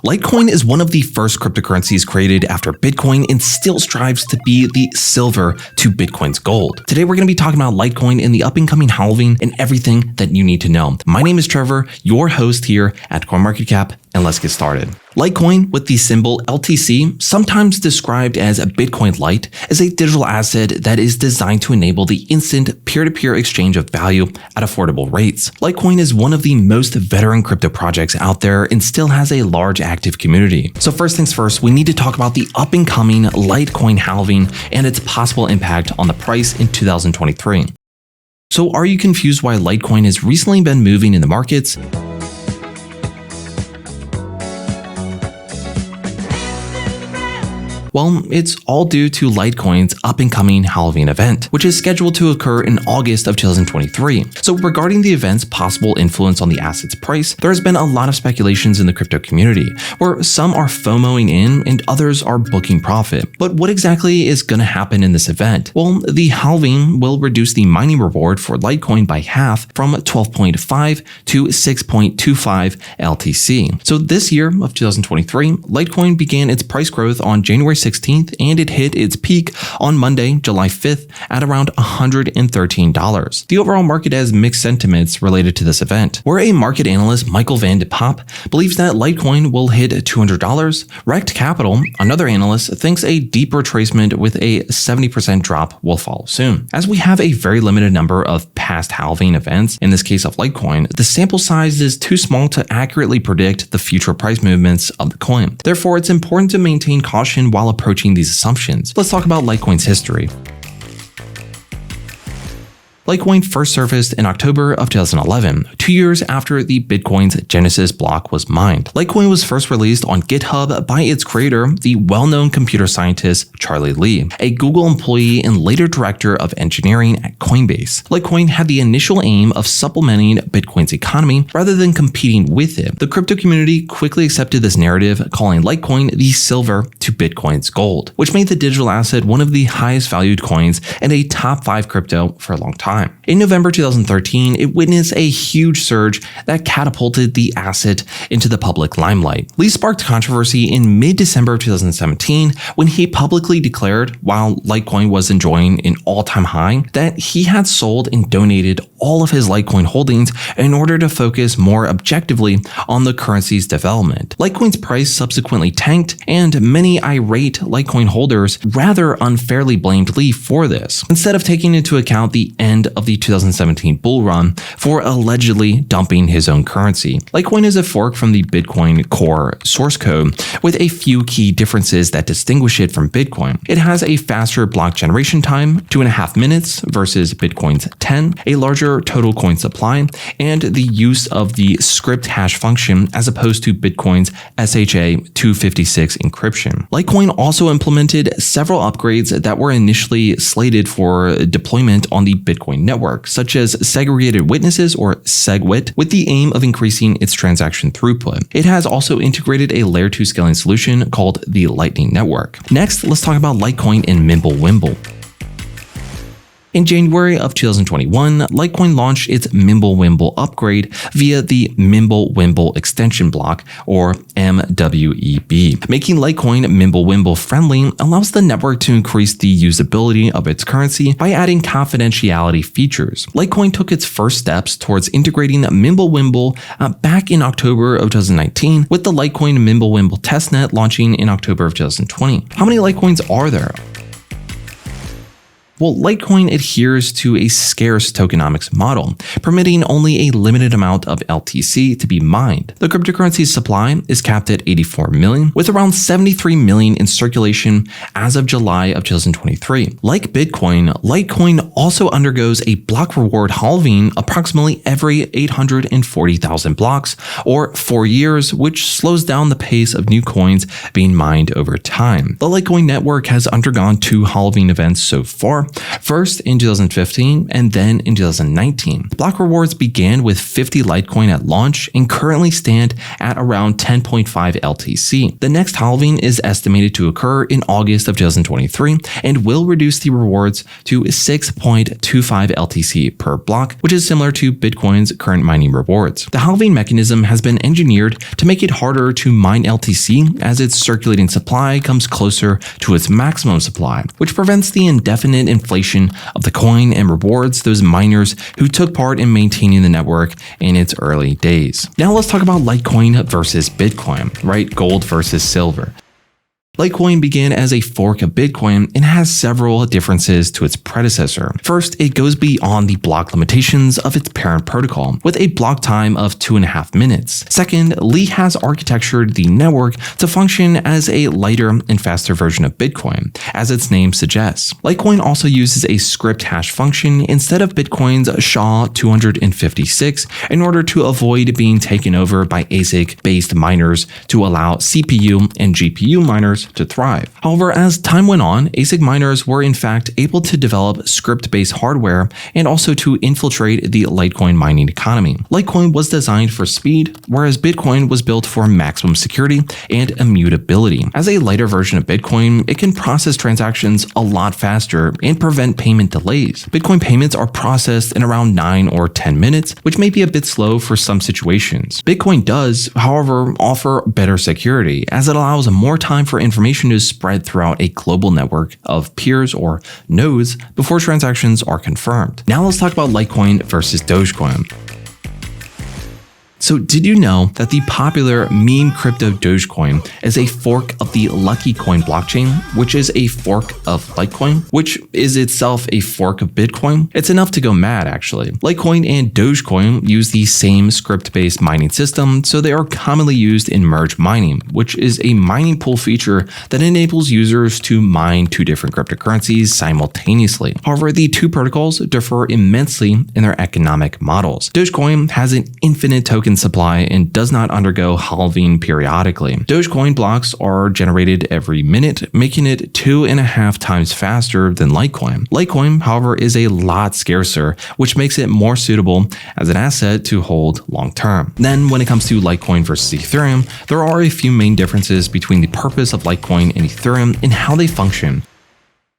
Litecoin is one of the first cryptocurrencies created after Bitcoin and still strives to be the silver to Bitcoin's gold. Today, we're going to be talking about Litecoin and the up-and-coming halving and everything that you need to know. My name is Trevor, your host here at CoinMarketCap, and let's get started. Litecoin, with the symbol LTC, sometimes described as a Bitcoin Lite, is a digital asset that is designed to enable the instant peer-to-peer exchange of value at affordable rates. Litecoin is one of the most veteran crypto projects out there and still has a large active community. So first things first, we need to talk about the up-and-coming Litecoin halving and its possible impact on the price in 2023. So are you confused why Litecoin has recently been moving in the markets? Well, it's all due to Litecoin's up-and-coming halving event, which is scheduled to occur in August of 2023. So regarding the event's possible influence on the asset's price, there has been a lot of speculations in the crypto community, where some are FOMOing in and others are booking profit. But what exactly is going to happen in this event? Well, the halving will reduce the mining reward for Litecoin by half from 12.5 to 6.25 LTC. So this year of 2023, Litecoin began its price growth on January 16th, and it hit its peak on Monday, July 5th at around $113. The overall market has mixed sentiments related to this event, where a market analyst, Michael Van de Pop, believes that Litecoin will hit $200. Rect Capital, another analyst, thinks a deep retracement with a 70% drop will follow soon. As we have a very limited number of past halving events, in this case of Litecoin, the sample size is too small to accurately predict the future price movements of the coin. Therefore, it's important to maintain caution while approaching these assumptions. Let's talk about Litecoin's history. Litecoin first surfaced in October of 2011, 2 years after the Bitcoin's Genesis block was mined. Litecoin was first released on GitHub by its creator, the well-known computer scientist Charlie Lee, a Google employee and later director of engineering at Coinbase. Litecoin had the initial aim of supplementing Bitcoin's economy rather than competing with it. The crypto community quickly accepted this narrative, calling Litecoin the silver to Bitcoin's gold, which made the digital asset one of the highest valued coins and a top 5 crypto for a long time. In November 2013, it witnessed a huge surge that catapulted the asset into the public limelight. Lee sparked controversy in mid-December of 2017 when he publicly declared, while Litecoin was enjoying an all-time high, that he had sold and donated all of his Litecoin holdings in order to focus more objectively on the currency's development. Litecoin's price subsequently tanked, and many irate Litecoin holders rather unfairly blamed Lee for this, instead of taking into account the end of the 2017 bull run for allegedly dumping his own currency. Litecoin is a fork from the Bitcoin core source code with a few key differences that distinguish it from Bitcoin. It has a faster block generation time, 2.5 minutes versus Bitcoin's 10, a larger total coin supply, and the use of the script hash function as opposed to Bitcoin's SHA-256 encryption. Litecoin also implemented several upgrades that were initially slated for deployment on the Bitcoin network, such as segregated witnesses or SegWit, with the aim of increasing its transaction throughput. It has also integrated a layer 2 scaling solution called the Lightning Network. Next, let's talk about Litecoin and MimbleWimble. In January of 2021, Litecoin launched its MimbleWimble upgrade via the MimbleWimble extension block, or MWEB. Making Litecoin MimbleWimble friendly allows the network to increase the usability of its currency by adding confidentiality features. Litecoin took its first steps towards integrating MimbleWimble back in October of 2019, with the Litecoin MimbleWimble testnet launching in October of 2020. How many Litecoins are there? Well, Litecoin adheres to a scarce tokenomics model, permitting only a limited amount of LTC to be mined. The cryptocurrency's supply is capped at 84 million, with around 73 million in circulation as of July of 2023. Like Bitcoin, Litecoin also undergoes a block reward halving approximately every 840,000 blocks, or 4 years, which slows down the pace of new coins being mined over time. The Litecoin network has undergone 2 halving events so far, before, first in 2015 and then in 2019. Block rewards began with 50 Litecoin at launch and currently stand at around 10.5 LTC. The next halving is estimated to occur in August of 2023 and will reduce the rewards to 6.25 LTC per block, which is similar to Bitcoin's current mining rewards. The halving mechanism has been engineered to make it harder to mine LTC as its circulating supply comes closer to its maximum supply, which prevents the indefinite inflation of the coin and rewards those miners who took part in maintaining the network in its early days. Now let's talk about Litecoin versus Bitcoin, right? Gold versus silver. Litecoin began as a fork of Bitcoin and has several differences to its predecessor. First, it goes beyond the block limitations of its parent protocol, with a block time of 2.5 minutes. Second, Lee has architectured the network to function as a lighter and faster version of Bitcoin, as its name suggests. Litecoin also uses a script hash function instead of Bitcoin's SHA-256 in order to avoid being taken over by ASIC-based miners to allow CPU and GPU miners to thrive. However, as time went on, ASIC miners were in fact able to develop script-based hardware and also to infiltrate the Litecoin mining economy. Litecoin was designed for speed, whereas Bitcoin was built for maximum security and immutability. As a lighter version of Bitcoin, it can process transactions a lot faster and prevent payment delays. Bitcoin payments are processed in around 9 or 10 minutes, which may be a bit slow for some situations. Bitcoin does, however, offer better security, as it allows more time for information to spread throughout a global network of peers or nodes before transactions are confirmed. Now let's talk about Litecoin versus Dogecoin. So did you know that the popular meme crypto Dogecoin is a fork of the Lucky Coin blockchain, which is a fork of Litecoin, which is itself a fork of Bitcoin? It's enough to go mad, actually. Litecoin and Dogecoin use the same script-based mining system, so they are commonly used in merge mining, which is a mining pool feature that enables users to mine two different cryptocurrencies simultaneously. However, the two protocols differ immensely in their economic models. Dogecoin has an infinite token supply and does not undergo halving periodically. Dogecoin blocks are generated every minute, making it 2.5 times faster than Litecoin. Litecoin, however, is a lot scarcer, which makes it more suitable as an asset to hold long term. Then when it comes to Litecoin versus Ethereum, there are a few main differences between the purpose of Litecoin and Ethereum and how they function.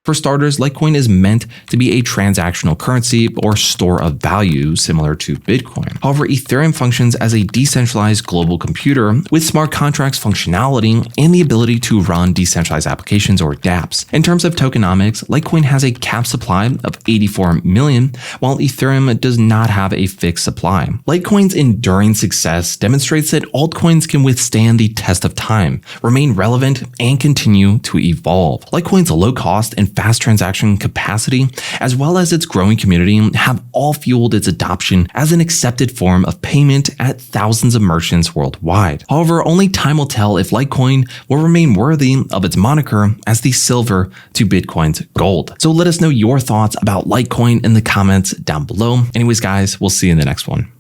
For starters, Litecoin is meant to be a transactional currency or store of value similar to Bitcoin. However, Ethereum functions as a decentralized global computer with smart contracts functionality and the ability to run decentralized applications or dApps. In terms of tokenomics, Litecoin has a capped supply of 84 million, while Ethereum does not have a fixed supply. Litecoin's enduring success demonstrates that altcoins can withstand the test of time, remain relevant, and continue to evolve. Litecoin's low cost and fast transaction capacity, as well as its growing community, have all fueled its adoption as an accepted form of payment at thousands of merchants worldwide. However, only time will tell if Litecoin will remain worthy of its moniker as the silver to Bitcoin's gold. So let us know your thoughts about Litecoin in the comments down below. Anyways, guys, we'll see you in the next one.